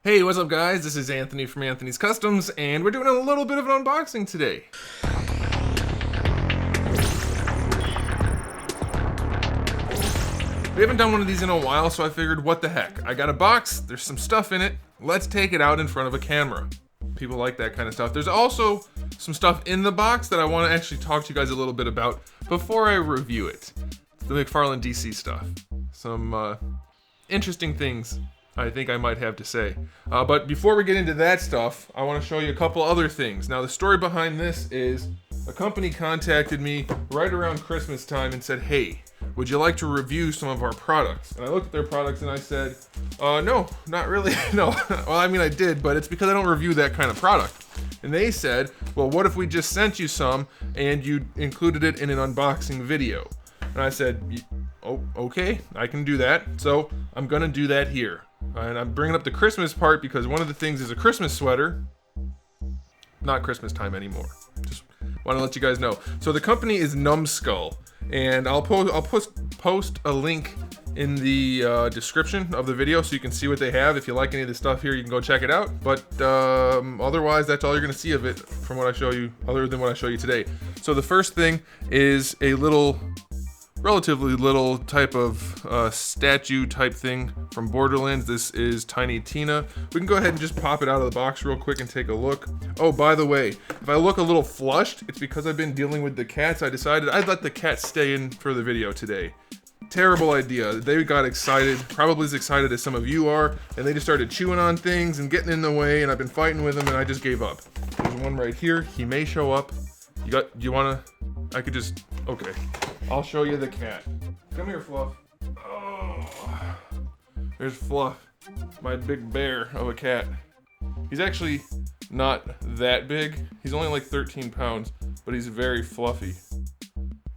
Hey, what's up guys? This is Anthony from Anthony's Customs, and we're doing a little bit of an unboxing today. We haven't done one of these in a while, so I figured, what the heck? I got a box, there's some stuff in it, let's take it out in front of a camera. People like that kind of stuff. There's also some stuff in the box that I want to actually talk to you guys a little bit about before I review it. The McFarlane DC stuff. Some interesting things I think I might have to say. But before we get into that stuff, I want to show you a couple other things. Now, the story behind this is a company contacted me right around Christmas time and said, hey, would you like to review some of our products? And I looked at their products and I said, no, not really, no. Well, I mean, I did, but it's because I don't review that kind of product. And they said, well, what if we just sent you some and you included it in an unboxing video? And I said, oh, okay, I can do that. So I'm gonna do that here. And I'm bringing up the Christmas part because one of the things is a Christmas sweater. Not Christmas time anymore. Just want to let you guys know. So the company is Numbskull, and I'll post a link in the description of the video so you can see what they have. If you like any of the stuff here, you can go check it out. But otherwise, that's all you're going to see of it from what I show you, other than what I show you today. So the first thing is a relatively little type of statue type thing from Borderlands. This is Tiny Tina. We can go ahead and just pop it out of the box real quick and take a look. Oh, by the way, if I look a little flushed, it's because I've been dealing with the cats. I decided I'd let the cats stay in for the video today. Terrible idea. They got excited, probably as excited as some of you are, and they just started chewing on things and getting in the way, and I've been fighting with them and I just gave up. There's one right here. He may show up. You wanna? I could just, okay. I'll show you the cat. Come here, Fluff. Oh, there's Fluff, my big bear of a cat. He's actually not that big. He's only like 13 pounds, but he's very fluffy,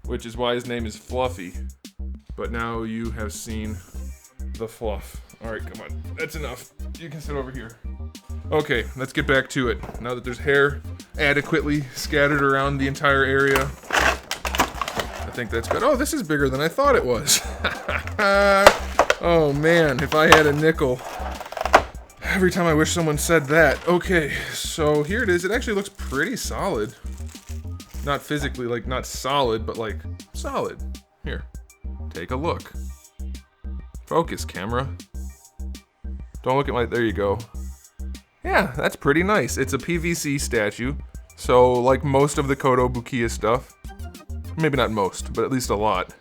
which is why his name is Fluffy. But now you have seen the Fluff. All right, come on, that's enough. You can sit over here. Okay, let's get back to it. Now that there's hair adequately scattered around the entire area, I think that's good. Oh, this is bigger than I thought it was. Oh man, if I had a nickel. Every time I wish someone said that. Okay, so here it is. It actually looks pretty solid. Not physically, like not solid, but like solid. Here, take a look. Focus, camera. Don't look at my, there you go. Yeah, that's pretty nice. It's a PVC statue. So like most of the Kotobukiya stuff, maybe not most, but at least a lot.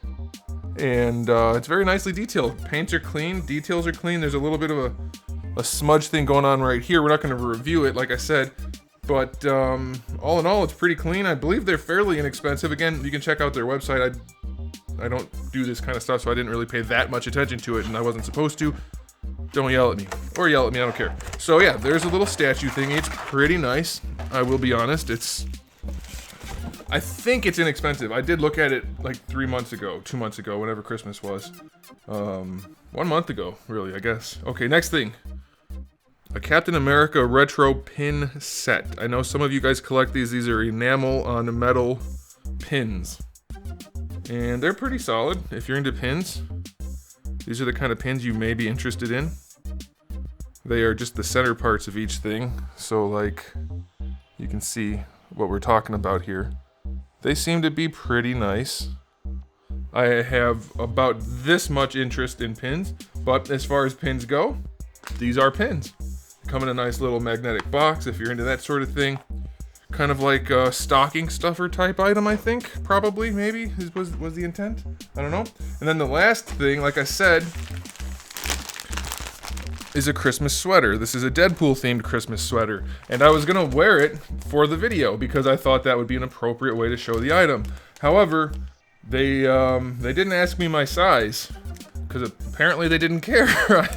And it's very nicely detailed. Paints are clean, details are clean. There's a little bit of a smudge thing going on right here. We're not going to review it, like I said. But all in all, it's pretty clean. I believe they're fairly inexpensive. Again, you can check out their website. I don't do this kind of stuff, so I didn't really pay that much attention to it, and I wasn't supposed to. Don't yell at me. Or yell at me, I don't care. So yeah, there's a little statue thingy. It's pretty nice. I will be honest. I think it's inexpensive. I did look at it like 3 months ago, 2 months ago, whenever Christmas was. 1 month ago, really, I guess. Okay, next thing. A Captain America retro pin set. I know some of you guys collect these. These are enamel on metal pins. And they're pretty solid if you're into pins. These are the kind of pins you may be interested in. They are just the center parts of each thing. So like, you can see what we're talking about here. They seem to be pretty nice. I have about this much interest in pins, but as far as pins go, these are pins. Come in a nice little magnetic box if you're into that sort of thing. Kind of like a stocking stuffer type item, I think. Probably, maybe, was the intent. I don't know. And then the last thing, like I said, is a Christmas sweater. This is a Deadpool themed Christmas sweater. And I was gonna wear it for the video because I thought that would be an appropriate way to show the item. However, they didn't ask me my size because apparently they didn't care.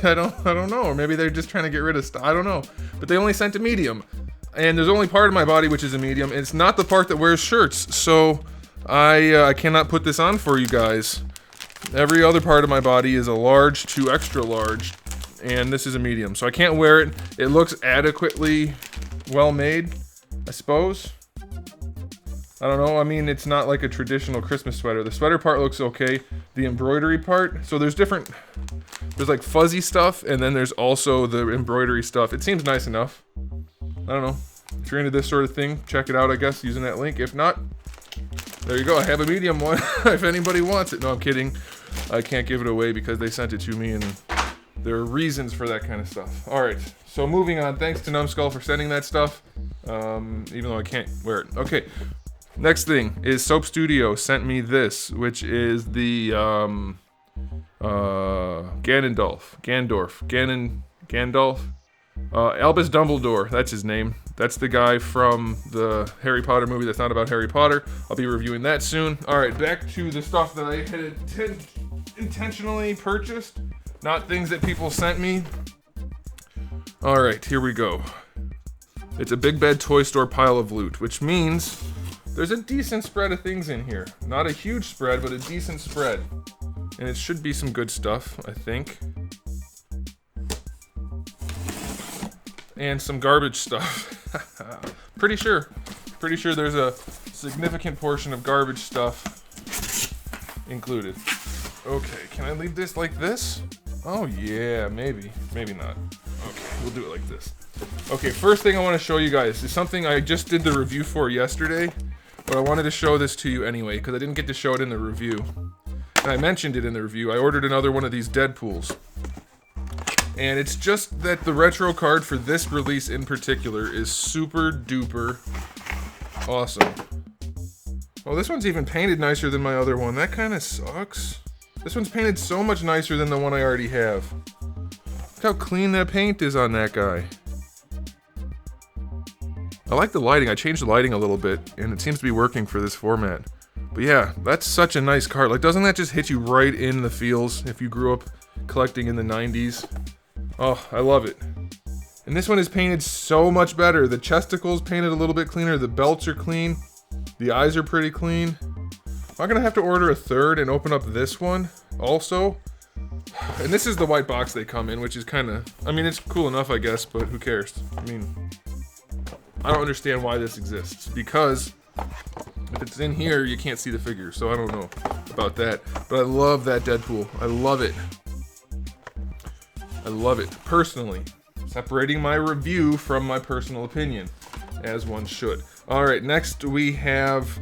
I don't know, or maybe they're just trying to get rid of stuff. I don't know. But they only sent a medium. And there's only part of my body which is a medium. And it's not the part that wears shirts. So I cannot put this on for you guys. Every other part of my body is a large to extra large. And this is a medium. So I can't wear it. It looks adequately well made, I suppose. I don't know. I mean, it's not like a traditional Christmas sweater. The sweater part looks okay. The embroidery part. So there's different There's like fuzzy stuff, and then there's also the embroidery stuff. It seems nice enough. I don't know. If you're into this sort of thing, check it out, I guess, using that link. If not, there you go. I have a medium one if anybody wants it. No, I'm kidding. I can't give it away because they sent it to me, and there are reasons for that kind of stuff. All right, so moving on. Thanks to Numbskull for sending that stuff, even though I can't wear it. Okay, next thing is Soap Studio sent me this, which is the Gandalf. Albus Dumbledore, that's his name. That's the guy from the Harry Potter movie that's not about Harry Potter. I'll be reviewing that soon. Alright, back to the stuff that I had intentionally purchased, not things that people sent me. Alright, here we go. It's a big bad toy store pile of loot, which means there's a decent spread of things in here. Not a huge spread, but a decent spread. And it should be some good stuff, I think. And some garbage stuff. Pretty sure there's a significant portion of garbage stuff included. Okay, can I leave this like this? Oh yeah, maybe not. Okay, we'll do it like this. Okay, first thing I want to show you guys is something I just did the review for yesterday, but I wanted to show this to you anyway because I didn't get to show it in the review. And I mentioned it in the review. I ordered another one of these Deadpools. And it's just that the retro card for this release in particular is super duper awesome. Oh, this one's even painted nicer than my other one. That kind of sucks. This one's painted so much nicer than the one I already have. Look how clean that paint is on that guy. I like the lighting. I changed the lighting a little bit, and it seems to be working for this format. But yeah, that's such a nice card. Like, doesn't that just hit you right in the feels if you grew up collecting in the 90s? Oh, I love it. And this one is painted so much better. The chesticles painted a little bit cleaner. The belts are clean. The eyes are pretty clean. I'm gonna have to order a third and open up this one also. And this is the white box they come in, which is kind of, I mean, it's cool enough, I guess, but who cares? I mean, I don't understand why this exists, because if it's in here, you can't see the figure, so I don't know about that. But I love that Deadpool. I love it. I love it, personally. Separating my review from my personal opinion, as one should. Alright, next we have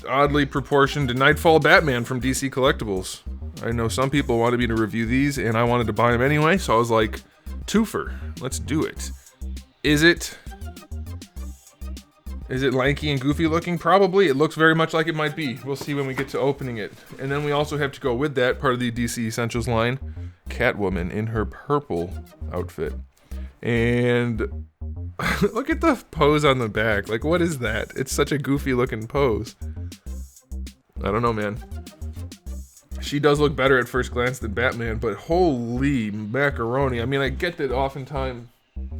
oddly proportioned Nightfall Batman from DC Collectibles. I know some people wanted me to review these, and I wanted to buy them anyway, so I was like, twofer, let's do it. Is it lanky and goofy looking? Probably. It looks very much like it might be. We'll see when we get to opening it. And then we also have to go with that, part of the DC Essentials line, Catwoman in her purple outfit. And look at the pose on the back. Like, what is that? It's such a goofy looking pose. I don't know, man. She does look better at first glance than Batman, but holy macaroni. I mean, I get that oftentimes...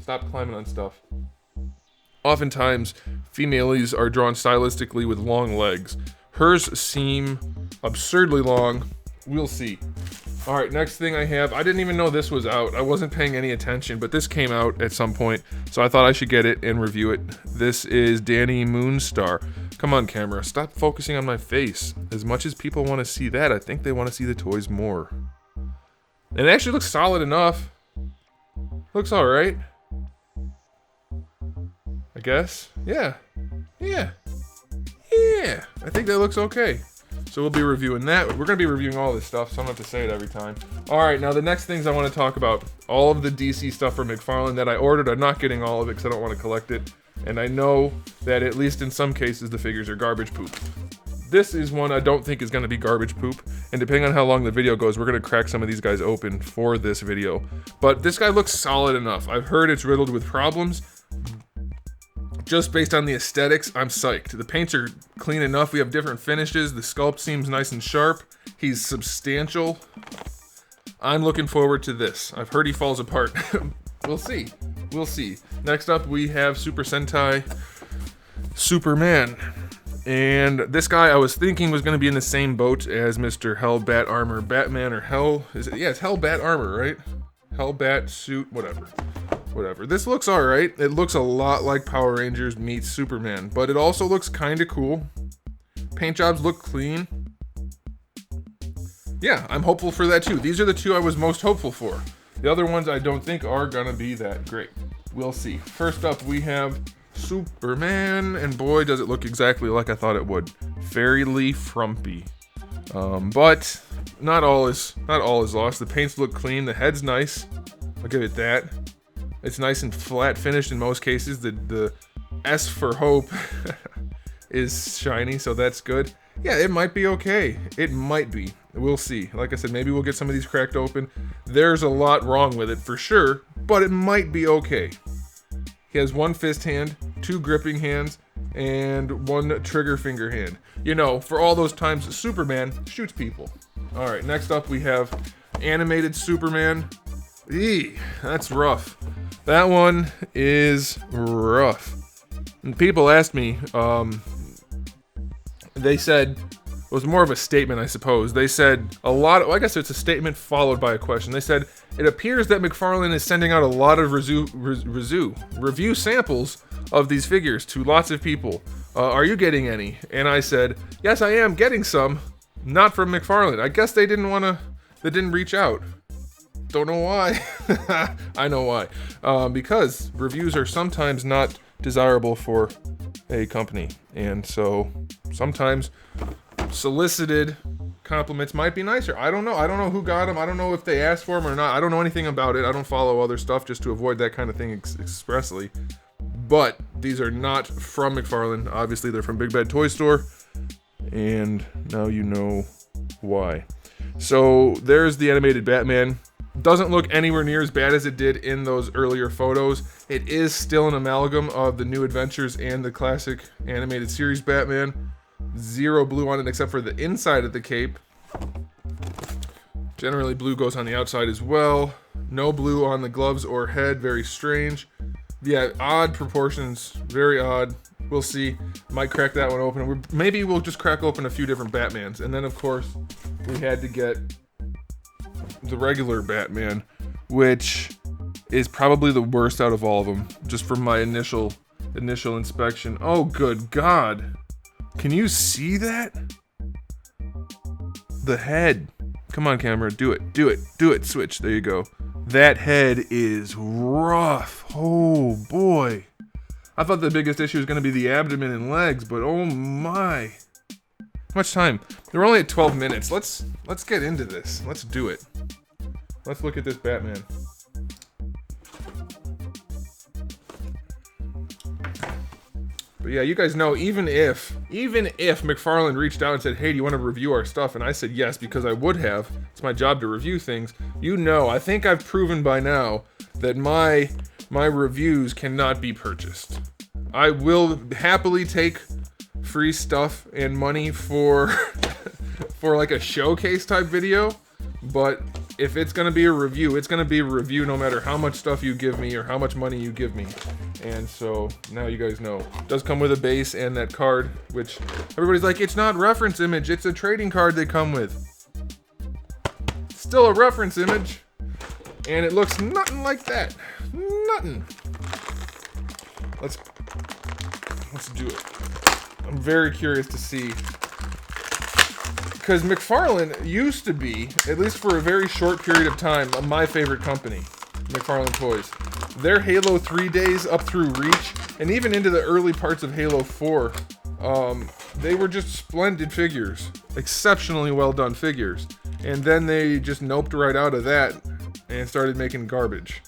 Stop climbing on stuff. Oftentimes, females are drawn stylistically with long legs. Hers seem absurdly long. We'll see. Alright, next thing I have, I didn't even know this was out. I wasn't paying any attention, but this came out at some point, so I thought I should get it and review it. This is Danny Moonstar. Come on, camera, stop focusing on my face. As much as people want to see that, I think they want to see the toys more. And it actually looks solid enough. Looks alright. I guess. Yeah. I think that looks okay. So we'll be reviewing that. We're going to be reviewing all this stuff, so I don't have to say it every time. Alright, now the next things I want to talk about. All of the DC stuff from McFarlane that I ordered. I'm not getting all of it because I don't want to collect it. And I know that at least in some cases the figures are garbage poop. This is one I don't think is going to be garbage poop. And depending on how long the video goes, we're going to crack some of these guys open for this video. But this guy looks solid enough. I've heard it's riddled with problems. Just based on the aesthetics, I'm psyched. The paints are clean enough. We have different finishes. The sculpt seems nice and sharp. He's substantial. I'm looking forward to this. I've heard he falls apart. We'll see. We'll see. Next up, we have Super Sentai Superman. And this guy I was thinking was going to be in the same boat as Mr. Hellbat Armor Batman, or Hell... Is it? Yeah, it's Hellbat Armor, right? Hellbat suit, whatever. This looks alright. It looks a lot like Power Rangers meets Superman, but it also looks kind of cool. Paint jobs look clean. yeah, I'm hopeful for that too. These are the two I was most hopeful for. The other ones I don't think are gonna be that great. We'll see. First up, we have Superman, and boy, does it look exactly like I thought it would. Fairly frumpy, but not all is lost. The paints look clean. The head's nice. I'll give it that. It's nice and flat finished in most cases. The S for hope is shiny, so that's good. Yeah, it might be okay. It might be. We'll see. Like I said, maybe we'll get some of these cracked open. There's a lot wrong with it for sure, but it might be okay. He has one fist hand, two gripping hands, and one trigger finger hand. You know, for all those times Superman shoots people. All right, next up we have animated Superman. Eee, that's rough. That one is rough. And people asked me, they said, it was more of a statement, I suppose. They said a lot of, well, I guess it's a statement followed by a question. They said, it appears that McFarlane is sending out a lot of review samples of these figures to lots of people. Are you getting any? And I said, yes, I am getting some, not from McFarlane. I guess they didn't reach out. Don't know why. I know why. Because reviews are sometimes not desirable for a company. And so sometimes solicited compliments might be nicer. I don't know. I don't know who got them. I don't know if they asked for them or not. I don't know anything about it. I don't follow other stuff just to avoid that kind of thing expressly. But these are not from McFarlane. Obviously, they're from Big Bad Toy Store. And now you know why. So there's the animated Batman. Doesn't look anywhere near as bad as it did in those earlier photos. It is still an amalgam of the New Adventures and the classic animated series Batman. Zero blue on it except for the inside of the cape. Generally blue goes on the outside as well. No blue on the gloves or head, very strange. Yeah, odd proportions, very odd. We'll see. Might crack that one open. Maybe we'll just crack open a few different Batmans. And then of course, we had to get the regular Batman, which is probably the worst out of all of them, just from my initial inspection. Oh, good God. Can you see that? The head. Come on, camera. Do it. Do it. Do it. Switch. There you go. That head is rough. Oh, boy. I thought the biggest issue was going to be the abdomen and legs, but oh my. How much time? We're only at 12 minutes. Let's get into this. Let's do it. Let's look at this Batman. But yeah, you guys know, even if McFarlane reached out and said, hey, do you want to review our stuff? And I said yes, because I would have. It's my job to review things. You know, I think I've proven by now that my reviews cannot be purchased. I will happily take free stuff and money for for like a showcase type video, but if it's gonna be a review, it's gonna be a review no matter how much stuff you give me or how much money you give me. And so now you guys know. It does come with a base and that card, which everybody's like, it's not reference image, it's a trading card they come with. Still a reference image, and it looks nothing like that. Nothing. Let's do it. I'm very curious to see, because McFarlane used to be, at least for a very short period of time, my favorite company, McFarlane Toys. Their Halo 3 days up through Reach, and even into the early parts of Halo 4, they were just splendid figures. Exceptionally well done figures. And then they just noped right out of that and started making garbage.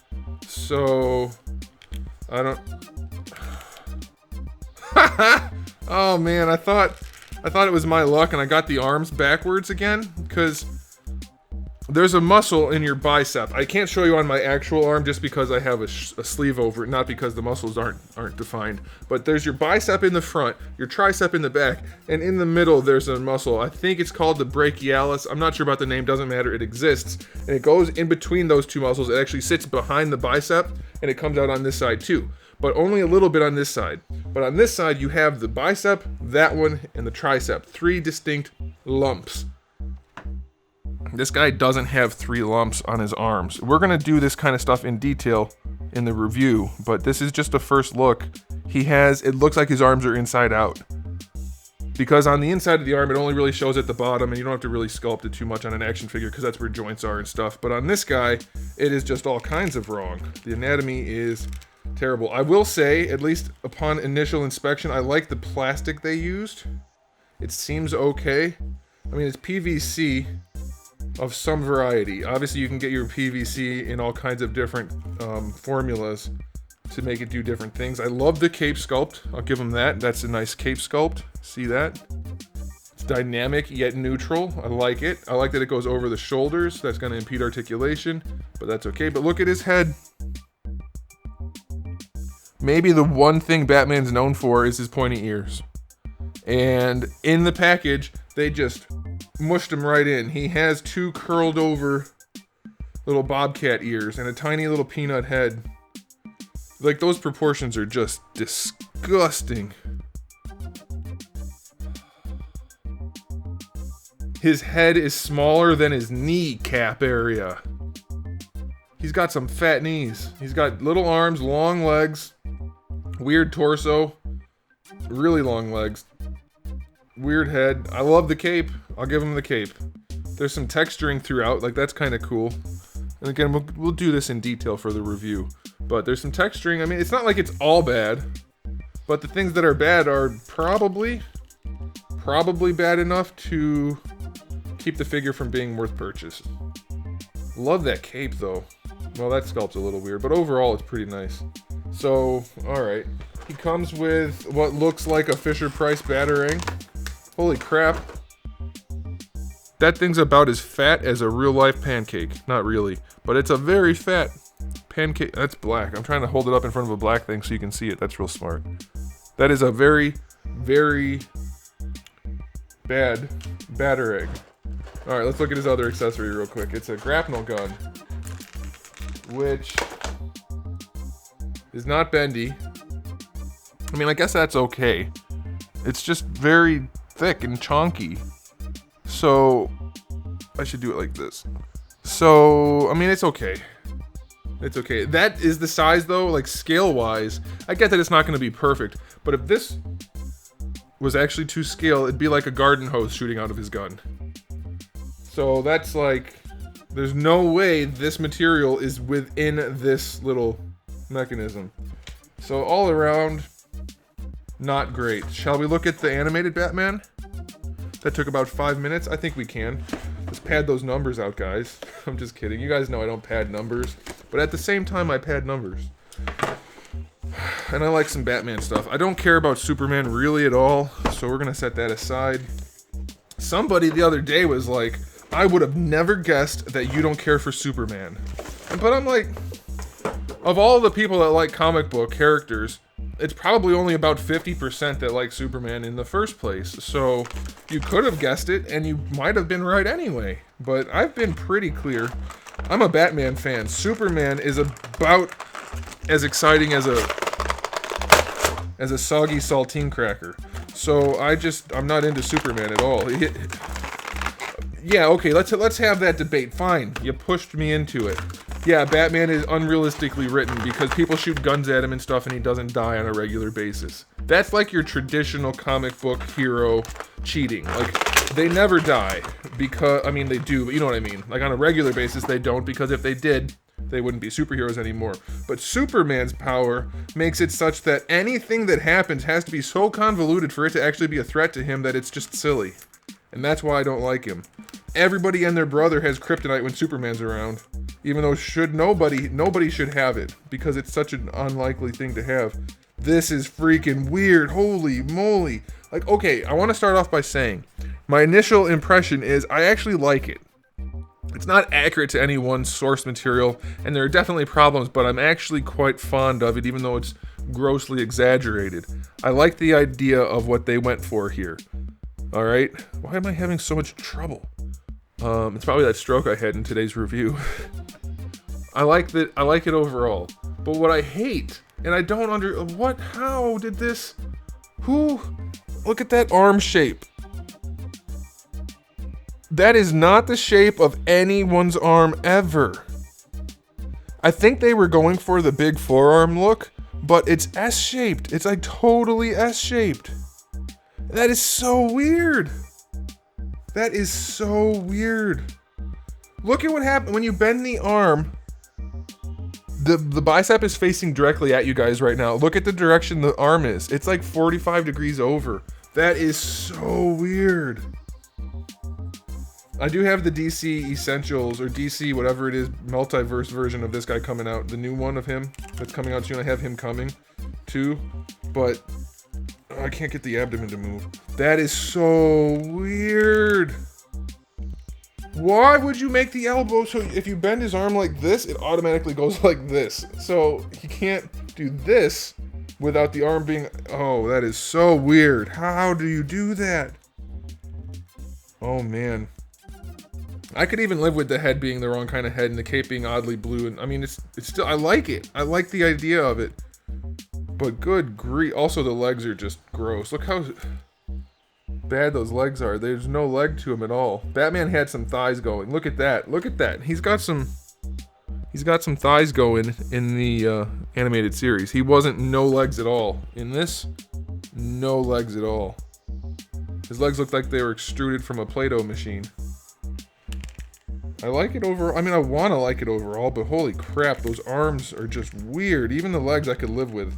So, I don't... Oh man, I thought it was my luck and I got the arms backwards again, because there's a muscle in your bicep. I can't show you on my actual arm just because I have a sleeve over it, not because the muscles aren't defined. But there's your bicep in the front, your tricep in the back, and in the middle there's a muscle. I think it's called the brachialis. I'm not sure about the name, doesn't matter, it exists. And it goes in between those two muscles. It actually sits behind the bicep, and it comes out on this side too. But only a little bit on this side. But on this side, you have the bicep, that one, and the tricep. 3 distinct lumps. This guy doesn't have 3 lumps on his arms. We're going to do this kind of stuff in detail in the review, but this is just a first look. It looks like his arms are inside out. because on the inside of the arm, it only really shows at the bottom, and you don't have to really sculpt it too much on an action figure because that's where joints are and stuff. But on this guy, it is just all kinds of wrong. The anatomy is terrible. I will say, at least upon initial inspection, I like the plastic they used. It seems okay. I mean, it's PVC of some variety. Obviously, you can get your PVC in all kinds of different formulas to make it do different things. I love the cape sculpt. I'll give them that. That's a nice cape sculpt. See that? It's dynamic yet neutral. I like it. I like that it goes over the shoulders. That's going to impede articulation, but that's okay. But look at his head. Maybe the one thing Batman's known for is his pointy ears. And in the package, they just mushed him right in. He has 2 curled over little bobcat ears and a tiny little peanut head. Like, those proportions are just disgusting. His head is smaller than his kneecap area. He's got some fat knees. He's got little arms, long legs, weird torso, really long legs, weird head. I love the cape. I'll give him the cape. There's some texturing throughout, like that's kind of cool. And again, we'll do this in detail for the review. But there's some texturing. I mean, it's not like it's all bad, but the things that are bad are probably bad enough to keep the figure from being worth purchase. Love that cape though. Well, that sculpt's a little weird, but overall it's pretty nice. So, alright. He comes with what looks like a Fisher-Price Batarang. Holy crap. That thing's about as fat as a real-life pancake. Not really, but it's a very fat pancake. That's black. I'm trying to hold it up in front of a black thing so you can see it. That's real smart. That is a very, very bad Batarang. Alright, let's look at his other accessory real quick. It's a grapnel gun, which is not bendy. I mean, I guess that's okay. It's just very thick and chonky. So, I should do it like this. So, I mean, it's okay. It's okay. That is the size, though, like, scale-wise. I get that it's not going to be perfect, but if this was actually to scale, it'd be like a garden hose shooting out of his gun. So, that's like... There's no way this material is within this little mechanism. So, all around, not great. Shall we look at the animated Batman? That took about 5 minutes. I think we can. Let's pad those numbers out, guys. I'm just kidding. You guys know I don't pad numbers. But at the same time, I pad numbers. And I like some Batman stuff. I don't care about Superman really at all. So we're going to set that aside. Somebody the other day was like, I would have never guessed that you don't care for Superman. But I'm like, of all the people that like comic book characters, it's probably only about 50% that like Superman in the first place. So you could have guessed it, and you might have been right anyway. But I've been pretty clear. I'm a Batman fan. Superman is about as exciting as a soggy saltine cracker. So I'm not into Superman at all. Yeah, okay, let's have that debate. Fine, you pushed me into it. Yeah, Batman is unrealistically written because people shoot guns at him and stuff and he doesn't die on a regular basis. That's like your traditional comic book hero cheating. Like, they never die because, I mean, they do, but you know what I mean. Like, on a regular basis, they don't, because if they did, they wouldn't be superheroes anymore. But Superman's power makes it such that anything that happens has to be so convoluted for it to actually be a threat to him that it's just silly. And that's why I don't like him. Everybody and their brother has kryptonite when Superman's around. Even though nobody should have it, because it's such an unlikely thing to have. This is freaking weird. Holy moly. Like, okay, I want to start off by saying, my initial impression is I actually like it. It's not accurate to any one source material, and there are definitely problems, but I'm actually quite fond of it, even though it's grossly exaggerated. I like the idea of what they went for here. Alright? Why am I having so much trouble? It's probably that stroke I had in today's review. I like it overall. But what I hate, and I don't how did this, look at that arm shape. That is not the shape of anyone's arm ever. I think they were going for the big forearm look, but it's S-shaped. It's like totally S-shaped. That is so weird. That is so weird. Look at what happened when you bend the arm. The bicep is facing directly at you guys right now. Look at the direction the arm is. It's like 45 degrees over. That is so weird. I do have the DC Essentials, or DC whatever it is, multiverse version of this guy coming out. The new one of him that's coming out soon. I have him coming too. But I can't get the abdomen to move. That is so weird. Why would you make the elbow so if you bend his arm like this, it automatically goes like this? So he can't do this without the arm being... Oh, that is so weird. How do you do that? Oh, man. I could even live with the head being the wrong kind of head and the cape being oddly blue. And I mean, it's still... I like it. I like the idea of it. But good grief. Also, the legs are just gross. Look how... bad those legs are. There's no leg to him at all. Batman had some thighs going. Look at that. Look at that. He's got some thighs going in the animated series. He wasn't no legs at all. In this, no legs at all. His legs looked like they were extruded from a Play-Doh machine. I like it overall. I mean, I want to like it overall, but holy crap, those arms are just weird. Even the legs I could live with.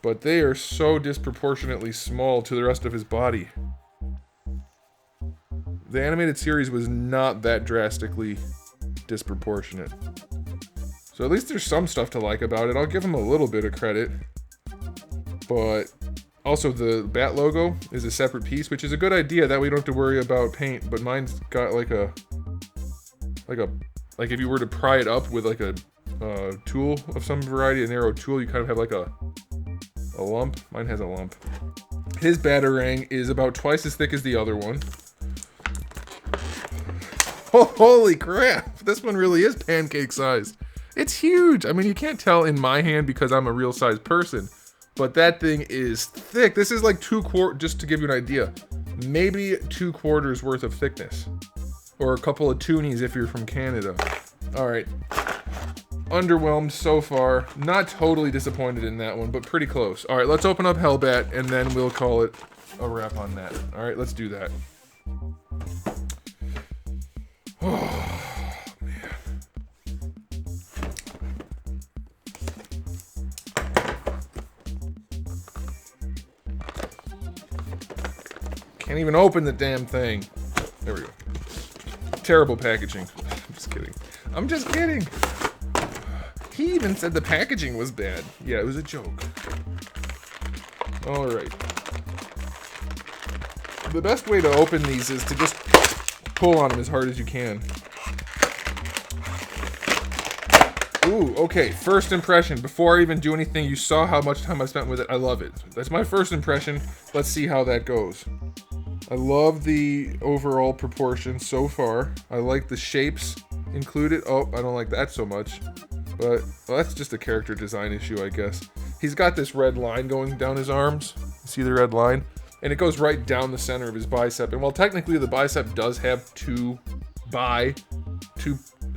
But they are so disproportionately small to the rest of his body. The animated series was not that drastically disproportionate. So at least there's some stuff to like about it. I'll give him a little bit of credit. But also the Bat logo is a separate piece, which is a good idea. That way you don't have to worry about paint. But mine's got like if you were to pry it up with like a tool of some variety, an arrow tool, you kind of have like a lump. Mine has a lump. His Batarang is about twice as thick as the other one. Oh, holy crap! This one really is pancake size. It's huge. I mean, you can't tell in my hand because I'm a real size person, but that thing is thick. This is like 2/4, just to give you an idea, maybe 2/4 worth of thickness, or a couple of toonies if you're from Canada. All right. Underwhelmed so far. Not totally disappointed in that one, but pretty close. All right, let's open up Hellbat, and then we'll call it a wrap on that. All right, let's do that. Oh, man. Can't even open the damn thing. There we go. Terrible packaging. I'm just kidding. I'm just kidding. He even said the packaging was bad. Yeah, it was a joke. All right. The best way to open these is to just pull on them as hard as you can. Ooh, okay. First impression. Before I even do anything, you saw how much time I spent with it. I love it. That's my first impression. Let's see how that goes. I love the overall proportions so far. I like the shapes included. Oh, I don't like that so much. But well, that's just a character design issue, I guess. He's got this red line going down his arms. See the red line? And it goes right down the center of his bicep. And while technically the bicep does have two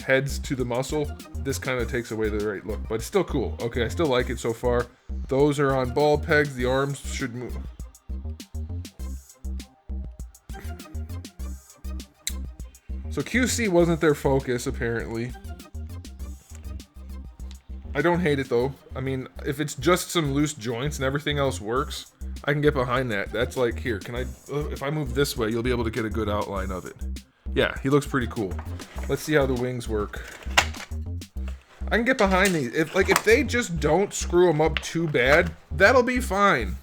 heads to the muscle, this kind of takes away the right look. But it's still cool. Okay, I still like it so far. Those are on ball pegs. The arms should move. So QC wasn't their focus, apparently. I don't hate it though. I mean, if it's just some loose joints and everything else works, I can get behind that. That's like, here, can I, if I move this way, you'll be able to get a good outline of it. Yeah, he looks pretty cool. Let's see how the wings work. I can get behind these. If they just don't screw them up too bad, that'll be fine.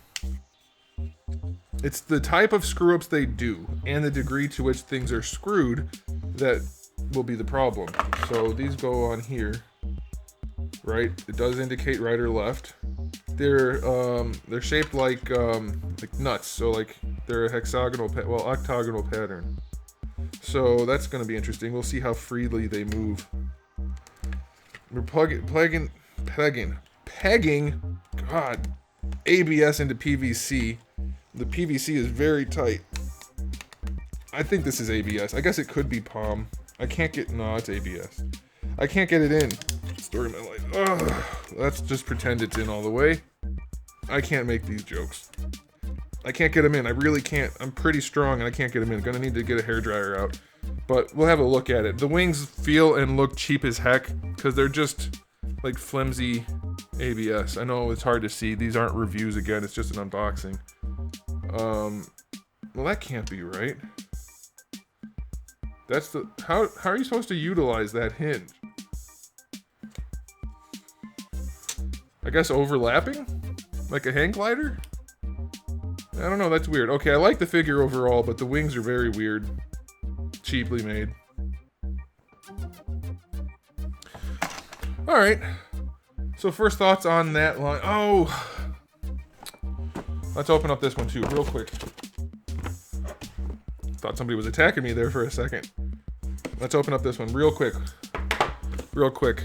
It's the type of screw ups they do and the degree to which things are screwed that will be the problem. So these go on here. Right, it does indicate right or left. They're shaped like nuts, so like they're a octagonal pattern. So that's going to be interesting. We'll see how freely they move. We're pegging. God, ABS into PVC. The PVC is very tight. I think this is ABS. I guess it could be palm. I can't get. No, it's ABS. I can't get it in. Story of my life. Ugh. Let's just pretend it's in all the way. I can't make these jokes. I can't get them in. I really can't. I'm pretty strong and I can't get them in. Gonna need to get a hairdryer out. But we'll have a look at it. The wings feel and look cheap as heck because they're just like flimsy ABS. I know it's hard to see. These aren't reviews again. It's just an unboxing. Well, that can't be right. That's the... How are you supposed to utilize that hinge? I guess overlapping? Like a hang glider? I don't know, that's weird. Okay, I like the figure overall, but the wings are very weird. Cheaply made. Alright. So first thoughts on that line. Oh! Let's open up this one too, real quick. Thought somebody was attacking me there for a second. Let's open up this one real quick. Real quick.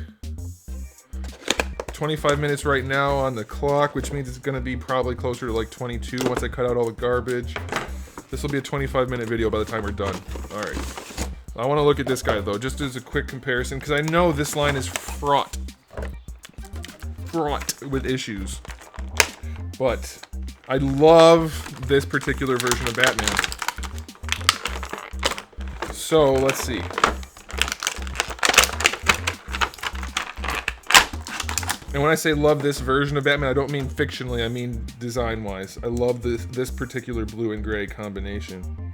25 minutes right now on the clock, which means it's gonna be probably closer to like 22 once I cut out all the garbage. This will be a 25-minute video by the time we're done. Alright. I want to look at this guy though, just as a quick comparison, because I know this line is fraught with issues. But I love this particular version of Batman. So, let's see. And when I say love this version of Batman, I don't mean fictionally, I mean design-wise. I love this particular blue and gray combination.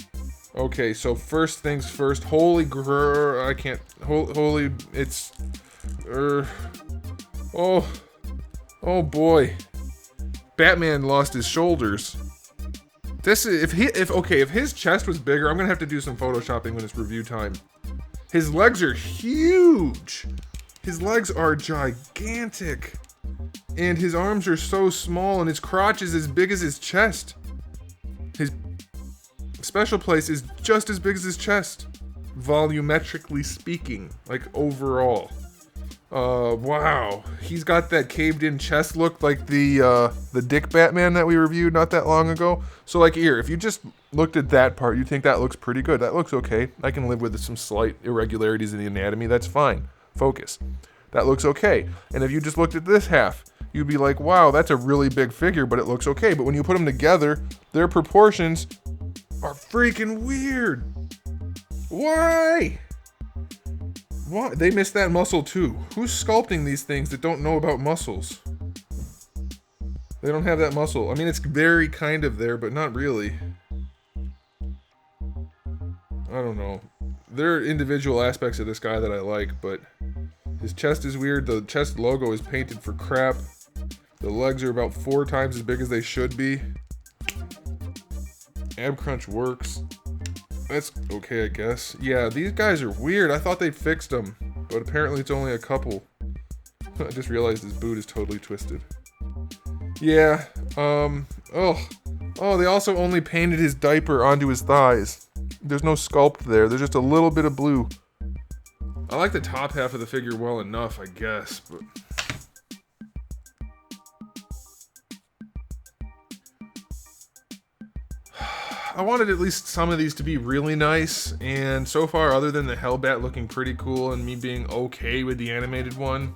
Okay, so first things first. Holy grr, I can't... Holy... It's... Oh boy. Batman lost his shoulders. This is... If his chest was bigger, I'm gonna have to do some photoshopping when it's review time. His legs are huge. His legs are gigantic. And his arms are so small, and his crotch is as big as his chest. His special place is just as big as his chest. Volumetrically speaking, like overall. Wow. He's got that caved in chest look like the Dick Batman that we reviewed not that long ago. So like here, if you just looked at that part, you'd think that looks pretty good. That looks okay. I can live with some slight irregularities in the anatomy. That's fine. Focus. That looks okay. And if you just looked at this half, you'd be like, wow, that's a really big figure, but it looks okay. But when you put them together, their proportions are freaking weird. Why? Why? They missed that muscle too. Who's sculpting these things that don't know about muscles? They don't have that muscle. I mean, it's very kind of there, but not really. I don't know. There are individual aspects of this guy that I like, but his chest is weird. The chest logo is painted for crap. The legs are about 4 times as big as they should be. Ab crunch works. That's okay, I guess. Yeah, these guys are weird. I thought they fixed them, but apparently it's only a couple. I just realized his boot is totally twisted. Yeah, Oh, they also only painted his diaper onto his thighs. There's no sculpt there. There's just a little bit of blue. I like the top half of the figure well enough, I guess, but... I wanted at least some of these to be really nice, and so far, other than the Hellbat looking pretty cool and me being okay with the animated one,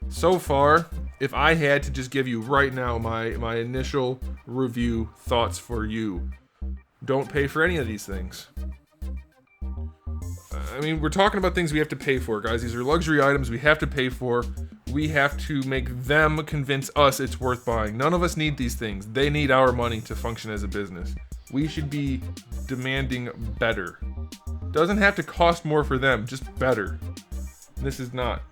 so far, if I had to just give you right now my initial review thoughts for you, don't pay for any of these things. I mean, we're talking about things we have to pay for, guys. These are luxury items we have to pay for. We have to make them convince us it's worth buying. None of us need these things. They need our money to function as a business. We should be demanding better. Doesn't have to cost more for them, just better. This is not.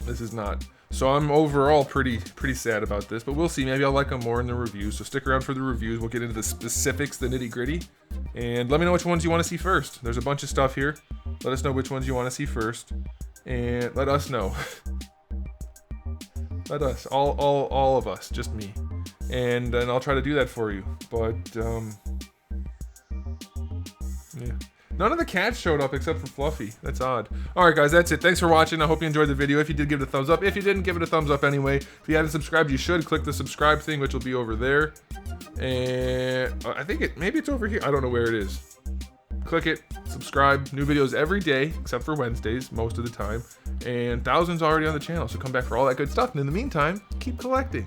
This is not. So I'm overall pretty sad about this, but we'll see. Maybe I'll like them more in the reviews. So stick around for the reviews. We'll get into the specifics, the nitty-gritty, and let me know which ones you want to see first. There's a bunch of stuff here. Let us know which ones you want to see first, and let us know. Let us, all of us, just me, and then I'll try to do that for you. But yeah. None of the cats showed up except for Fluffy. That's odd. Alright guys, that's it. Thanks for watching. I hope you enjoyed the video. If you did, give it a thumbs up. If you didn't, give it a thumbs up anyway. If you haven't subscribed, you should. Click the subscribe thing, which will be over there. And I think maybe it's over here. I don't know where it is. Click it, subscribe. New videos every day, except for Wednesdays, most of the time. And thousands already on the channel, so come back for all that good stuff. And in the meantime, keep collecting.